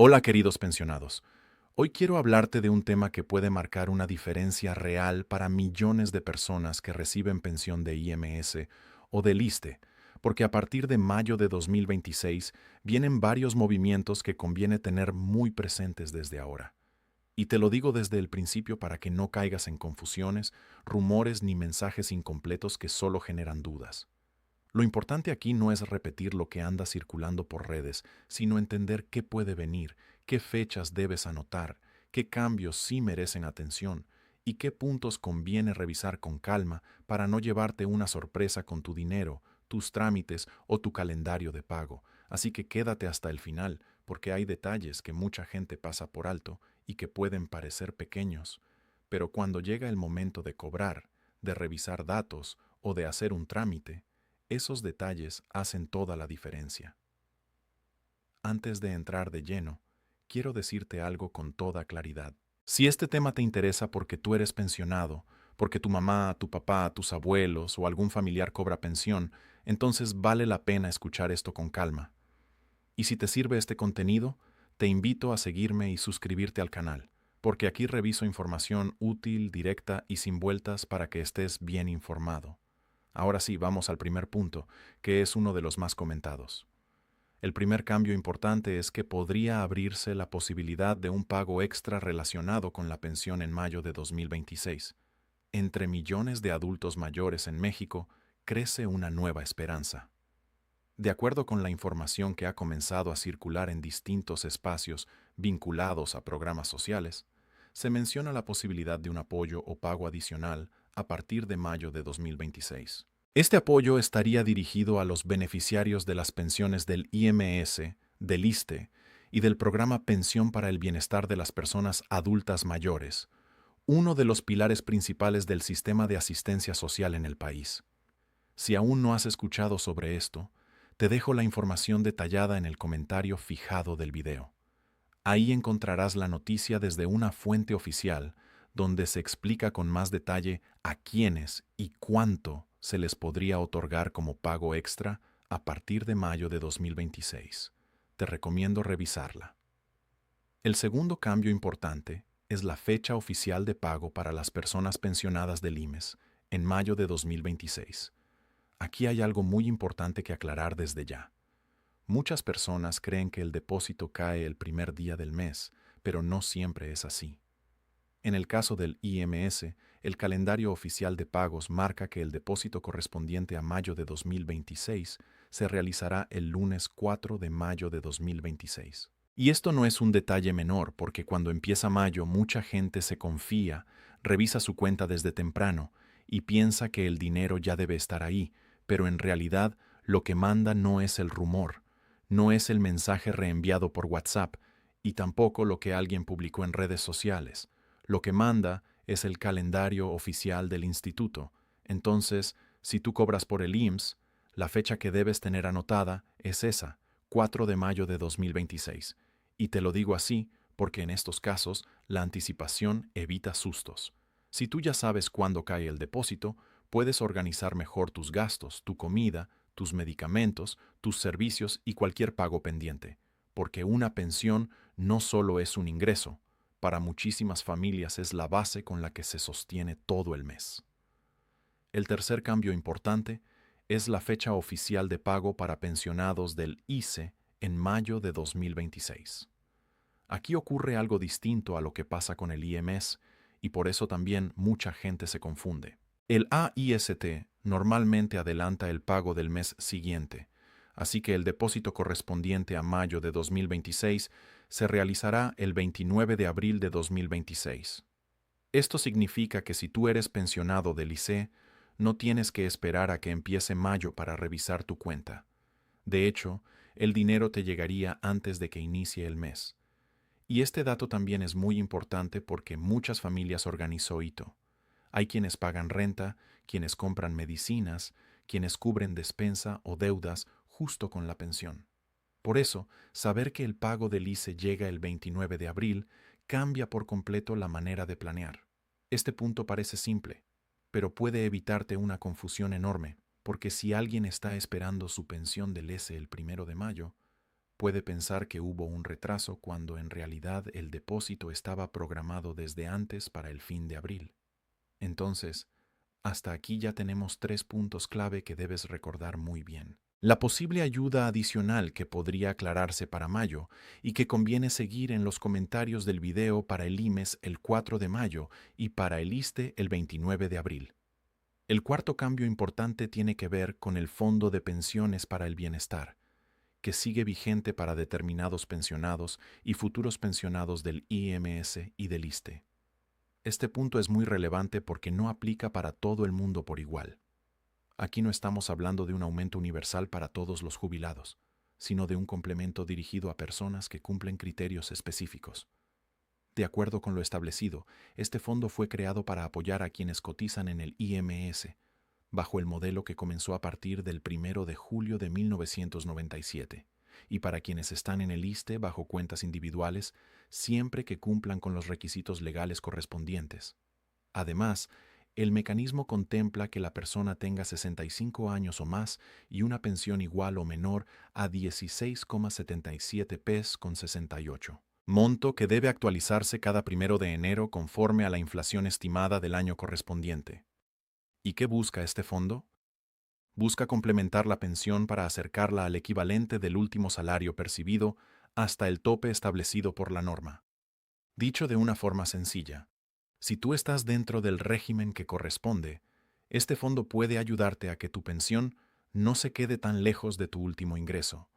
Hola queridos pensionados. Hoy quiero hablarte de un tema que puede marcar una diferencia real para millones de personas que reciben pensión de IMS o del ISSSTE, porque a partir de mayo de 2026 vienen varios movimientos que conviene tener muy presentes desde ahora. Y te lo digo desde el principio para que no caigas en confusiones, rumores ni mensajes incompletos que solo generan dudas. Lo importante aquí no es repetir lo que anda circulando por redes, sino entender qué puede venir, qué fechas debes anotar, qué cambios sí merecen atención y qué puntos conviene revisar con calma para no llevarte una sorpresa con tu dinero, tus trámites o tu calendario de pago. Así que quédate hasta el final, porque hay detalles que mucha gente pasa por alto y que pueden parecer pequeños. Pero cuando llega el momento de cobrar, de revisar datos o de hacer un trámite, esos detalles hacen toda la diferencia. Antes de entrar de lleno, quiero decirte algo con toda claridad. Si este tema te interesa porque tú eres pensionado, porque tu mamá, tu papá, tus abuelos o algún familiar cobra pensión, entonces vale la pena escuchar esto con calma. Y si te sirve este contenido, te invito a seguirme y suscribirte al canal, porque aquí reviso información útil, directa y sin vueltas para que estés bien informado. Ahora sí, vamos al primer punto, que es uno de los más comentados. El primer cambio importante es que podría abrirse la posibilidad de un pago extra relacionado con la pensión en mayo de 2026. Entre millones de adultos mayores en México, crece una nueva esperanza. De acuerdo con la información que ha comenzado a circular en distintos espacios vinculados a programas sociales, se menciona la posibilidad de un apoyo o pago adicional a partir de mayo de 2026. Este apoyo estaría dirigido a los beneficiarios de las pensiones del IMS, del ISSSTE y del programa Pensión para el Bienestar de las Personas Adultas Mayores, uno de los pilares principales del sistema de asistencia social en el país. Si aún no has escuchado sobre esto, te dejo la información detallada en el comentario fijado del video. Ahí encontrarás la noticia desde una fuente oficial, donde se explica con más detalle a quiénes y cuánto se les podría otorgar como pago extra a partir de mayo de 2026. Te recomiendo revisarla. El segundo cambio importante es la fecha oficial de pago para las personas pensionadas del IMSS en mayo de 2026. Aquí hay algo muy importante que aclarar desde ya. Muchas personas creen que el depósito cae el primer día del mes, pero no siempre es así. En el caso del IMS, el calendario oficial de pagos marca que el depósito correspondiente a mayo de 2026 se realizará el lunes 4 de mayo de 2026. Y esto no es un detalle menor, porque cuando empieza mayo mucha gente se confía, revisa su cuenta desde temprano y piensa que el dinero ya debe estar ahí, pero en realidad lo que manda no es el rumor, no es el mensaje reenviado por WhatsApp y tampoco lo que alguien publicó en redes sociales. Lo que manda es el calendario oficial del instituto. Entonces, si tú cobras por el IMSS, la fecha que debes tener anotada es esa, 4 de mayo de 2026. Y te lo digo así porque en estos casos la anticipación evita sustos. Si tú ya sabes cuándo cae el depósito, puedes organizar mejor tus gastos, tu comida, tus medicamentos, tus servicios y cualquier pago pendiente, porque una pensión no solo es un ingreso, para muchísimas familias es la base con la que se sostiene todo el mes. El tercer cambio importante es la fecha oficial de pago para pensionados del ISSSTE en mayo de 2026. Aquí ocurre algo distinto a lo que pasa con el IMS y por eso también mucha gente se confunde. El AIST normalmente adelanta el pago del mes siguiente, así que el depósito correspondiente a mayo de 2026 se realizará el 29 de abril de 2026. Esto significa que si tú eres pensionado del ICE, no tienes que esperar a que empiece mayo para revisar tu cuenta. De hecho, el dinero te llegaría antes de que inicie el mes. Y este dato también es muy importante porque muchas familias organizó hito. Hay quienes pagan renta, quienes compran medicinas, quienes cubren despensa o deudas justo con la pensión. Por eso, saber que el pago del ICE llega el 29 de abril cambia por completo la manera de planear. Este punto parece simple, pero puede evitarte una confusión enorme, porque si alguien está esperando su pensión del ICE el 1 de mayo, puede pensar que hubo un retraso cuando en realidad el depósito estaba programado desde antes para el fin de abril. Entonces, hasta aquí ya tenemos 3 puntos clave que debes recordar muy bien. La posible ayuda adicional que podría aclararse para mayo y que conviene seguir en los comentarios del video para el IMES el 4 de mayo y para el ISSSTE el 29 de abril. El cuarto cambio importante tiene que ver con el Fondo de Pensiones para el Bienestar, que sigue vigente para determinados pensionados y futuros pensionados del IMS y del ISSSTE. Este punto es muy relevante porque no aplica para todo el mundo por igual. Aquí no estamos hablando de un aumento universal para todos los jubilados, sino de un complemento dirigido a personas que cumplen criterios específicos. De acuerdo con lo establecido, este fondo fue creado para apoyar a quienes cotizan en el IMS, bajo el modelo que comenzó a partir del 1 de julio de 1997, y para quienes están en el ISSSTE bajo cuentas individuales, siempre que cumplan con los requisitos legales correspondientes. Además, el mecanismo contempla que la persona tenga 65 años o más y una pensión igual o menor a 16,77 pes con 68, monto que debe actualizarse cada 1 de enero conforme a la inflación estimada del año correspondiente. ¿Y qué busca este fondo? Busca complementar la pensión para acercarla al equivalente del último salario percibido hasta el tope establecido por la norma. Dicho de una forma sencilla, si tú estás dentro del régimen que corresponde, este fondo puede ayudarte a que tu pensión no se quede tan lejos de tu último ingreso.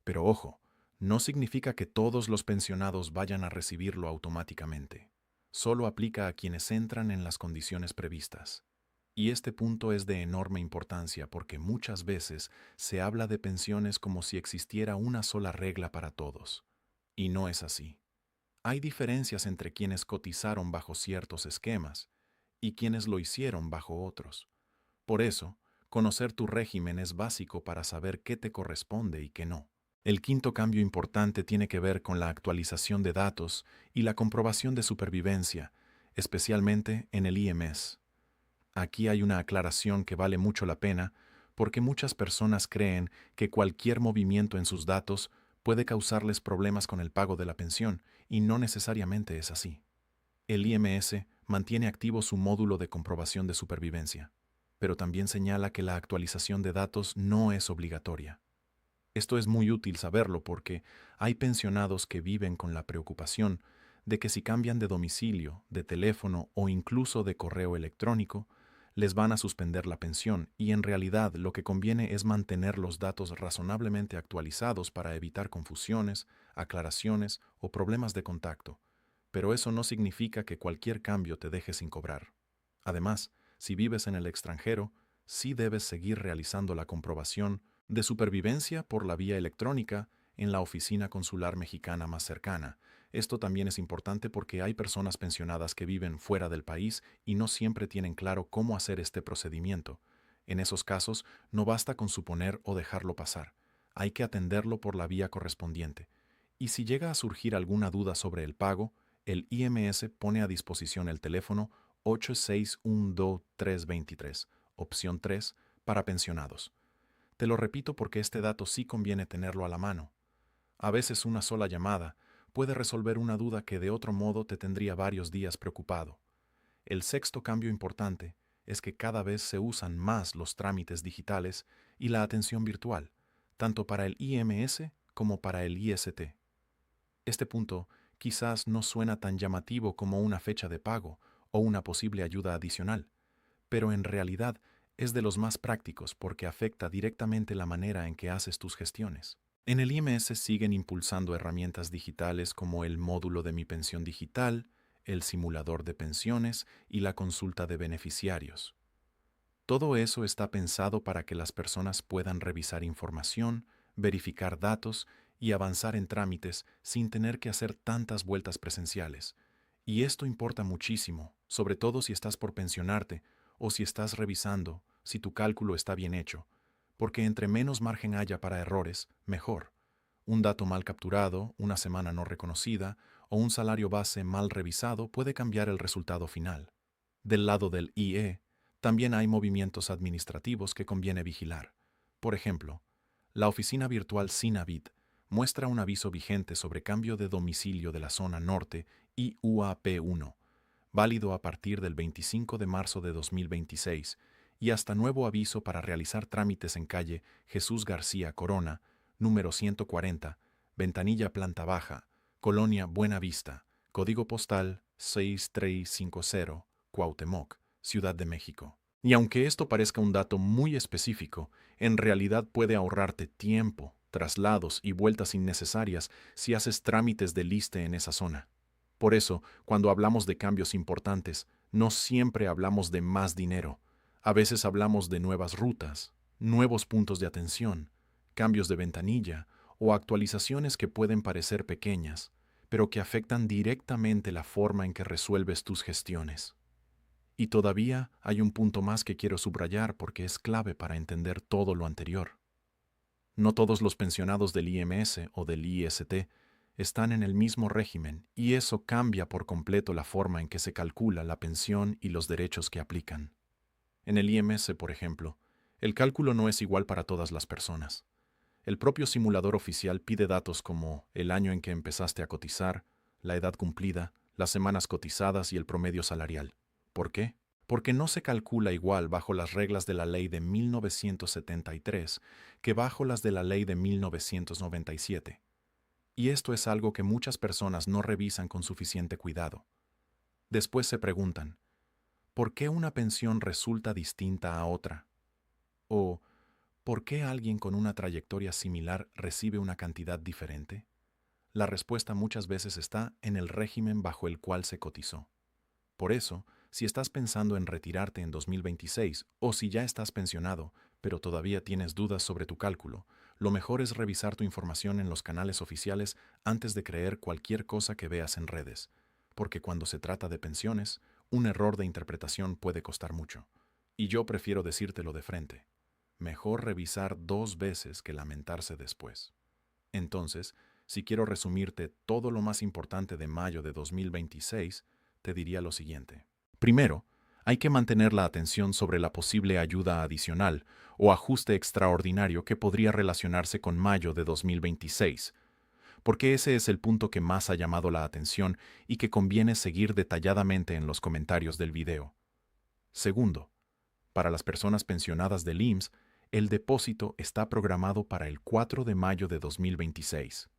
Pero ojo, no significa que todos los pensionados vayan a recibirlo automáticamente. Solo aplica a quienes entran en las condiciones previstas. Y este punto es de enorme importancia porque muchas veces se habla de pensiones como si existiera una sola regla para todos. Y no es así. Hay diferencias entre quienes cotizaron bajo ciertos esquemas y quienes lo hicieron bajo otros. Por eso, conocer tu régimen es básico para saber qué te corresponde y qué no. El quinto cambio importante tiene que ver con la actualización de datos y la comprobación de supervivencia, especialmente en el IMS. Aquí hay una aclaración que vale mucho la pena porque muchas personas creen que cualquier movimiento en sus datos puede causarles problemas con el pago de la pensión, y no necesariamente es así. El IMS mantiene activo su módulo de comprobación de supervivencia, pero también señala que la actualización de datos no es obligatoria. Esto es muy útil saberlo porque hay pensionados que viven con la preocupación de que si cambian de domicilio, de teléfono o incluso de correo electrónico, les van a suspender la pensión, y en realidad lo que conviene es mantener los datos razonablemente actualizados para evitar confusiones, aclaraciones o problemas de contacto. Pero eso no significa que cualquier cambio te deje sin cobrar. Además, si vives en el extranjero, sí debes seguir realizando la comprobación de supervivencia por la vía electrónica en la oficina consular mexicana más cercana. Esto también es importante porque hay personas pensionadas que viven fuera del país y no siempre tienen claro cómo hacer este procedimiento. En esos casos, no basta con suponer o dejarlo pasar. Hay que atenderlo por la vía correspondiente. Y si llega a surgir alguna duda sobre el pago, el IMS pone a disposición el teléfono 8612323, opción 3, para pensionados. Te lo repito porque este dato sí conviene tenerlo a la mano. A veces una sola llamada puede resolver una duda que de otro modo te tendría varios días preocupado. El sexto cambio importante es que cada vez se usan más los trámites digitales y la atención virtual, tanto para el IMS como para el IST. Este punto quizás no suena tan llamativo como una fecha de pago o una posible ayuda adicional, pero en realidad es de los más prácticos porque afecta directamente la manera en que haces tus gestiones. En el IMS siguen impulsando herramientas digitales como el módulo de Mi Pensión Digital, el simulador de pensiones y la consulta de beneficiarios. Todo eso está pensado para que las personas puedan revisar información, verificar datos y avanzar en trámites sin tener que hacer tantas vueltas presenciales. Y esto importa muchísimo, sobre todo si estás por pensionarte o si estás revisando si tu cálculo está bien hecho, porque entre menos margen haya para errores, mejor. Un dato mal capturado, una semana no reconocida o un salario base mal revisado puede cambiar el resultado final. Del lado del IE, también hay movimientos administrativos que conviene vigilar. Por ejemplo, la oficina virtual Sinavit muestra un aviso vigente sobre cambio de domicilio de la zona norte IUAP1, válido a partir del 25 de marzo de 2026, y hasta nuevo aviso para realizar trámites en calle Jesús García Corona, número 140, Ventanilla Planta Baja, Colonia Buena Vista, código postal 6350, Cuauhtémoc, Ciudad de México. Y aunque esto parezca un dato muy específico, en realidad puede ahorrarte tiempo, traslados y vueltas innecesarias si haces trámites de liste en esa zona. Por eso, cuando hablamos de cambios importantes, no siempre hablamos de más dinero. A veces hablamos de nuevas rutas, nuevos puntos de atención, cambios de ventanilla o actualizaciones que pueden parecer pequeñas, pero que afectan directamente la forma en que resuelves tus gestiones. Y todavía hay un punto más que quiero subrayar porque es clave para entender todo lo anterior. No todos los pensionados del IMS o del IST están en el mismo régimen y eso cambia por completo la forma en que se calcula la pensión y los derechos que aplican. En el IMS, por ejemplo, el cálculo no es igual para todas las personas. El propio simulador oficial pide datos como el año en que empezaste a cotizar, la edad cumplida, las semanas cotizadas y el promedio salarial. ¿Por qué? Porque no se calcula igual bajo las reglas de la ley de 1973 que bajo las de la ley de 1997. Y esto es algo que muchas personas no revisan con suficiente cuidado. Después se preguntan, ¿por qué una pensión resulta distinta a otra? ¿O por qué alguien con una trayectoria similar recibe una cantidad diferente? La respuesta muchas veces está en el régimen bajo el cual se cotizó. Por eso, si estás pensando en retirarte en 2026 o si ya estás pensionado, pero todavía tienes dudas sobre tu cálculo, lo mejor es revisar tu información en los canales oficiales antes de creer cualquier cosa que veas en redes, porque cuando se trata de pensiones, un error de interpretación puede costar mucho. Y yo prefiero decírtelo de frente. Mejor revisar 2 veces que lamentarse después. Entonces, si quiero resumirte todo lo más importante de mayo de 2026, te diría lo siguiente. Primero, hay que mantener la atención sobre la posible ayuda adicional o ajuste extraordinario que podría relacionarse con mayo de 2026, porque ese es el punto que más ha llamado la atención y que conviene seguir detalladamente en los comentarios del video. Segundo, para las personas pensionadas del IMSS, el depósito está programado para el 4 de mayo de 2026.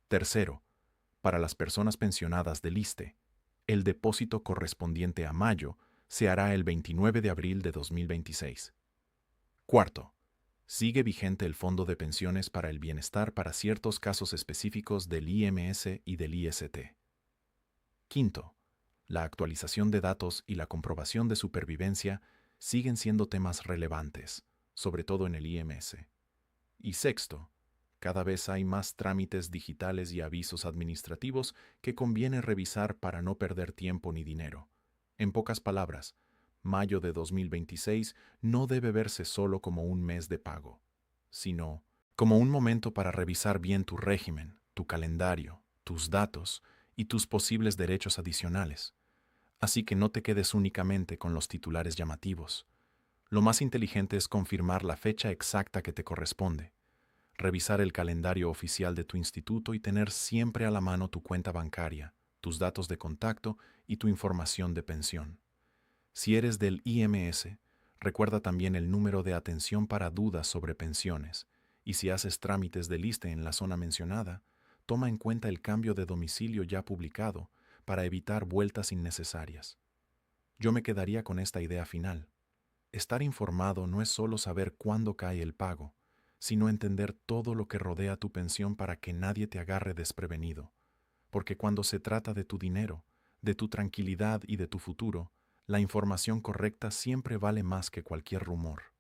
Tercero, para las personas pensionadas del ISSSTE, el depósito correspondiente a mayo se hará el 29 de abril de 2026. Cuarto, sigue vigente el Fondo de Pensiones para el Bienestar para ciertos casos específicos del IMS y del IST. Quinto, la actualización de datos y la comprobación de supervivencia siguen siendo temas relevantes, sobre todo en el IMS. Y sexto, cada vez hay más trámites digitales y avisos administrativos que conviene revisar para no perder tiempo ni dinero. En pocas palabras, mayo de 2026 no debe verse solo como un mes de pago, sino como un momento para revisar bien tu régimen, tu calendario, tus datos y tus posibles derechos adicionales. Así que no te quedes únicamente con los titulares llamativos. Lo más inteligente es confirmar la fecha exacta que te corresponde, revisar el calendario oficial de tu instituto y tener siempre a la mano tu cuenta bancaria, tus datos de contacto y tu información de pensión. Si eres del IMS, recuerda también el número de atención para dudas sobre pensiones, y si haces trámites de liste en la zona mencionada, toma en cuenta el cambio de domicilio ya publicado para evitar vueltas innecesarias. Yo me quedaría con esta idea final. Estar informado no es solo saber cuándo cae el pago, sino entender todo lo que rodea tu pensión para que nadie te agarre desprevenido. Porque cuando se trata de tu dinero, de tu tranquilidad y de tu futuro, la información correcta siempre vale más que cualquier rumor.